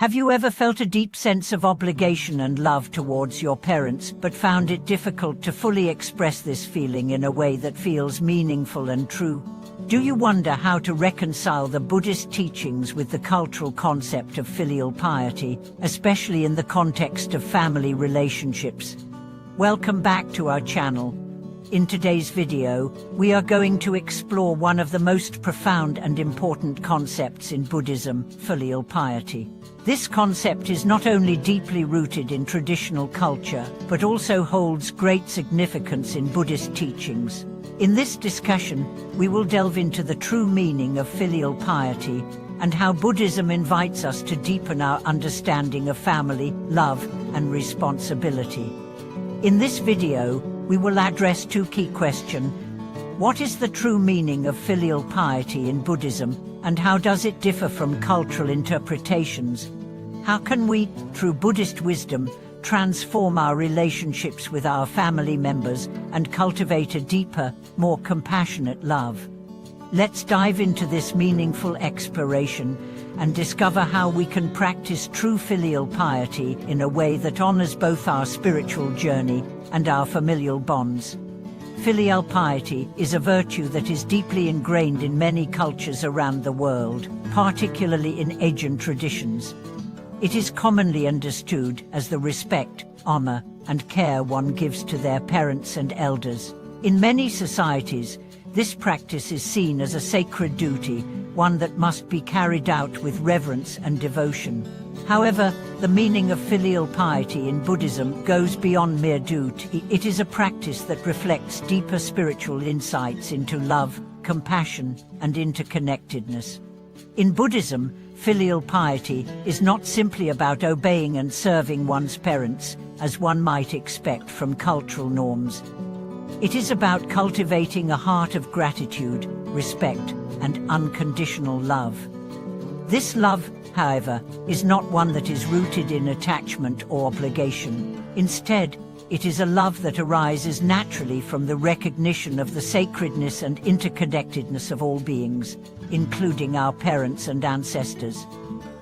Have you ever felt a deep sense of obligation and love towards your parents, but found it difficult to fully express this feeling in a way that feels meaningful and true? Do you wonder how to reconcile the Buddhist teachings with the cultural concept of filial piety, especially in the context of family relationships? Welcome back to our channel. In today's video, we are going to explore one of the most profound and important concepts in Buddhism, filial piety. This concept is not only deeply rooted in traditional culture, but also holds great significance in Buddhist teachings. In this discussion, we will delve into the true meaning of filial piety and how Buddhism invites us to deepen our understanding of family, love, and responsibility. In this video, we will address two key questions. What is the true meaning of filial piety in Buddhism, and how does it differ from cultural interpretations? How can we, through Buddhist wisdom, transform our relationships with our family members and cultivate a deeper, more compassionate love? Let's dive into this meaningful exploration and discover how we can practice true filial piety in a way that honors both our spiritual journey and our familial bonds. Filial piety is a virtue that is deeply ingrained in many cultures around the world, particularly in Asian traditions. It is commonly understood as the respect, honor, and care one gives to their parents and elders. In many societies, this practice is seen as a sacred duty, one that must be carried out with reverence and devotion. However, the meaning of filial piety in Buddhism goes beyond mere duty. It is a practice that reflects deeper spiritual insights into love, compassion, and interconnectedness. In Buddhism, filial piety is not simply about obeying and serving one's parents, as one might expect from cultural norms. It is about cultivating a heart of gratitude, respect, and unconditional love. This love, however, is not one that is rooted in attachment or obligation. Instead, it is a love that arises naturally from the recognition of the sacredness and interconnectedness of all beings, including our parents and ancestors.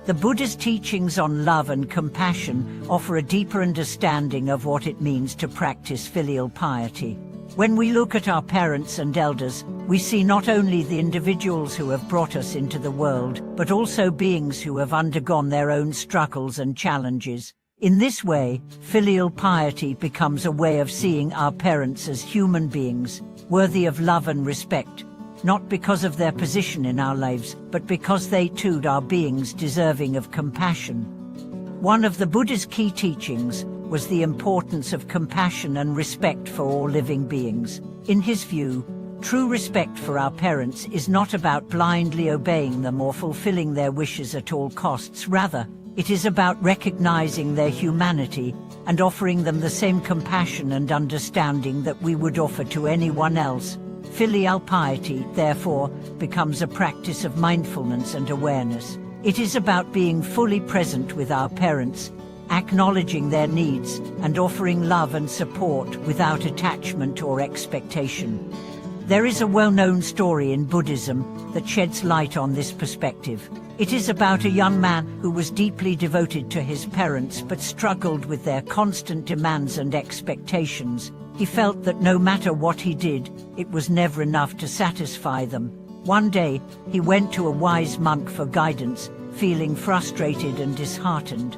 The Buddha's teachings on love and compassion offer a deeper understanding of what it means to practice filial piety. When we look at our parents and elders, we see not only the individuals who have brought us into the world, but also beings who have undergone their own struggles and challenges. In this way, filial piety becomes a way of seeing our parents as human beings, worthy of love and respect, not because of their position in our lives, but because they too are beings deserving of compassion. One of the Buddha's key teachings was the importance of compassion and respect for all living beings. In his view, true respect for our parents is not about blindly obeying them or fulfilling their wishes at all costs. Rather, it is about recognizing their humanity and offering them the same compassion and understanding that we would offer to anyone else. Filial piety, therefore, becomes a practice of mindfulness and awareness. It is about being fully present with our parents, acknowledging their needs, and offering love and support without attachment or expectation. There is a well-known story in Buddhism that sheds light on this perspective. It is about a young man who was deeply devoted to his parents but struggled with their constant demands and expectations. He felt that no matter what he did, it was never enough to satisfy them. One day, he went to a wise monk for guidance, feeling frustrated and disheartened.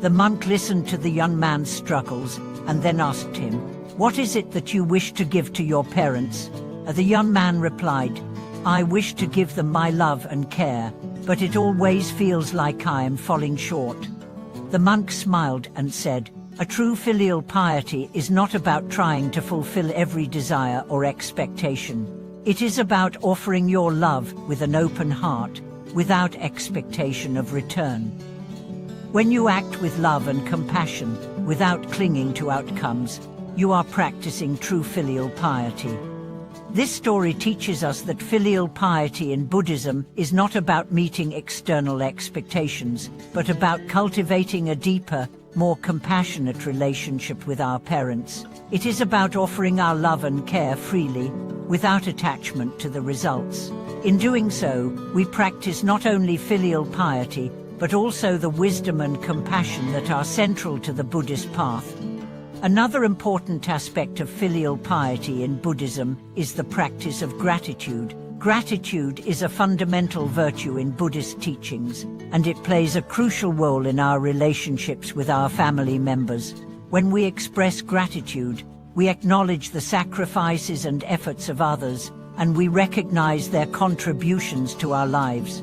The monk listened to the young man's struggles and then asked him, "What is it that you wish to give to your parents?" The young man replied, "I wish to give them my love and care, but it always feels like I am falling short." The monk smiled and said, "A true filial piety is not about trying to fulfill every desire or expectation. It is about offering your love with an open heart, without expectation of return. When you act with love and compassion, without clinging to outcomes, you are practicing true filial piety." This story teaches us that filial piety in Buddhism is not about meeting external expectations, but about cultivating a deeper, more compassionate relationship with our parents. It is about offering our love and care freely, without attachment to the results. In doing so, we practice not only filial piety, but also the wisdom and compassion that are central to the Buddhist path. Another important aspect of filial piety in Buddhism is the practice of gratitude. Gratitude is a fundamental virtue in Buddhist teachings, and it plays a crucial role in our relationships with our family members. When we express gratitude, we acknowledge the sacrifices and efforts of others, and we recognize their contributions to our lives.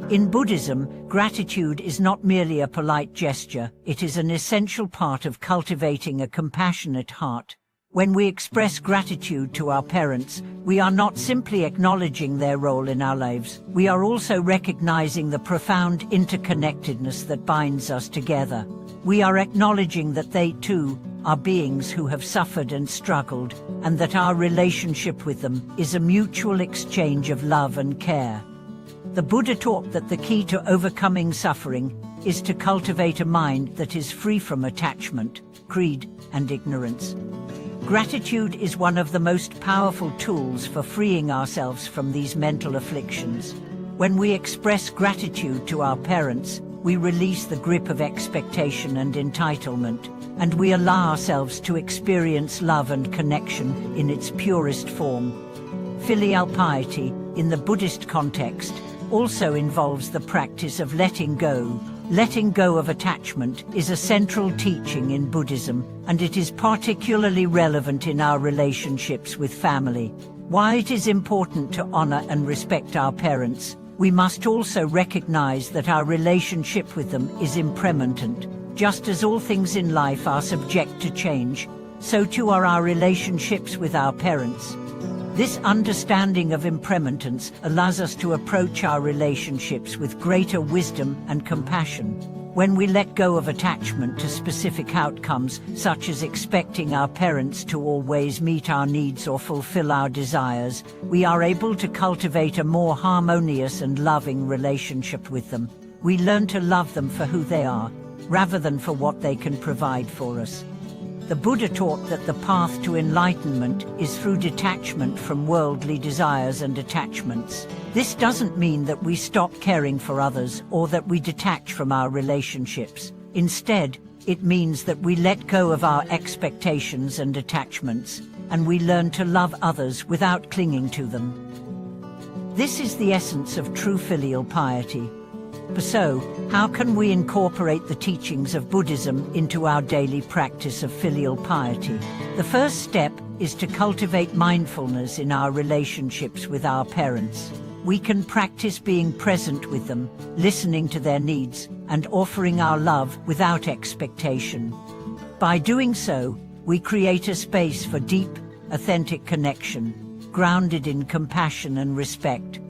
In Buddhism, gratitude is not merely a polite gesture, it is an essential part of cultivating a compassionate heart. When we express gratitude to our parents, we are not simply acknowledging their role in our lives, we are also recognizing the profound interconnectedness that binds us together. We are acknowledging that they, too, are beings who have suffered and struggled, and that our relationship with them is a mutual exchange of love and care. The Buddha taught that the key to overcoming suffering is to cultivate a mind that is free from attachment, greed, and ignorance. Gratitude is one of the most powerful tools for freeing ourselves from these mental afflictions. When we express gratitude to our parents, we release the grip of expectation and entitlement, and we allow ourselves to experience love and connection in its purest form. Filial piety, in the Buddhist context, also involves the practice of letting go. Letting go of attachment is a central teaching in Buddhism, and it is particularly relevant in our relationships with family. While it is important to honor and respect our parents, we must also recognize that our relationship with them is impermanent. Just as all things in life are subject to change, so too are our relationships with our parents. This understanding of impermanence allows us to approach our relationships with greater wisdom and compassion. When we let go of attachment to specific outcomes, such as expecting our parents to always meet our needs or fulfill our desires, we are able to cultivate a more harmonious and loving relationship with them. We learn to love them for who they are, rather than for what they can provide for us. The Buddha taught that the path to enlightenment is through detachment from worldly desires and attachments. This doesn't mean that we stop caring for others or that we detach from our relationships. Instead, it means that we let go of our expectations and attachments, and we learn to love others without clinging to them. This is the essence of true filial piety. So, how can we incorporate the teachings of Buddhism into our daily practice of filial piety? The first step is to cultivate mindfulness in our relationships with our parents. We can practice being present with them, listening to their needs, and offering our love without expectation. By doing so, we create a space for deep, authentic connection, grounded in compassion and respect.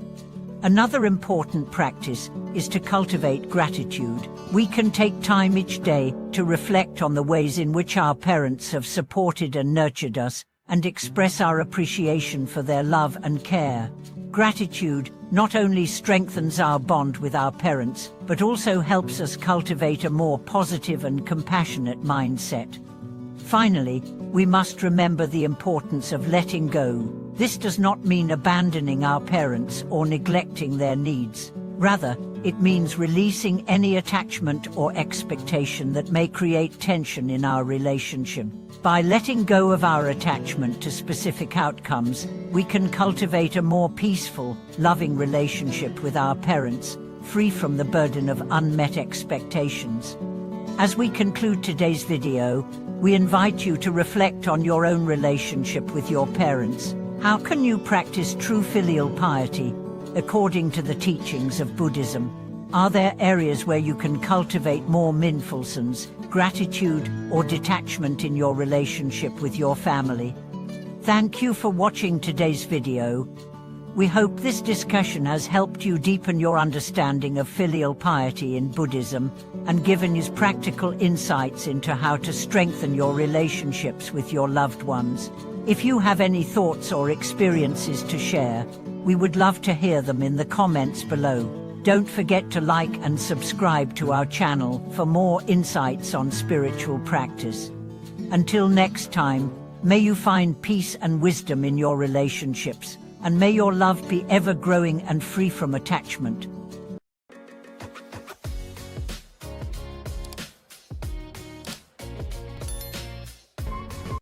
Another important practice is to cultivate gratitude. We can take time each day to reflect on the ways in which our parents have supported and nurtured us, and express our appreciation for their love and care. Gratitude not only strengthens our bond with our parents, but also helps us cultivate a more positive and compassionate mindset. Finally, we must remember the importance of letting go. This does not mean abandoning our parents or neglecting their needs. Rather, it means releasing any attachment or expectation that may create tension in our relationship. By letting go of our attachment to specific outcomes, we can cultivate a more peaceful, loving relationship with our parents, free from the burden of unmet expectations. As we conclude today's video, we invite you to reflect on your own relationship with your parents. How can you practice true filial piety according to the teachings of Buddhism? Are there areas where you can cultivate more mindfulness, gratitude, or detachment in your relationship with your family? Thank you for watching today's video. We hope this discussion has helped you deepen your understanding of filial piety in Buddhism and given you practical insights into how to strengthen your relationships with your loved ones. If you have any thoughts or experiences to share, we would love to hear them in the comments below. Don't forget to like and subscribe to our channel for more insights on spiritual practice. Until next time, may you find peace and wisdom in your relationships, and may your love be ever growing and free from attachment.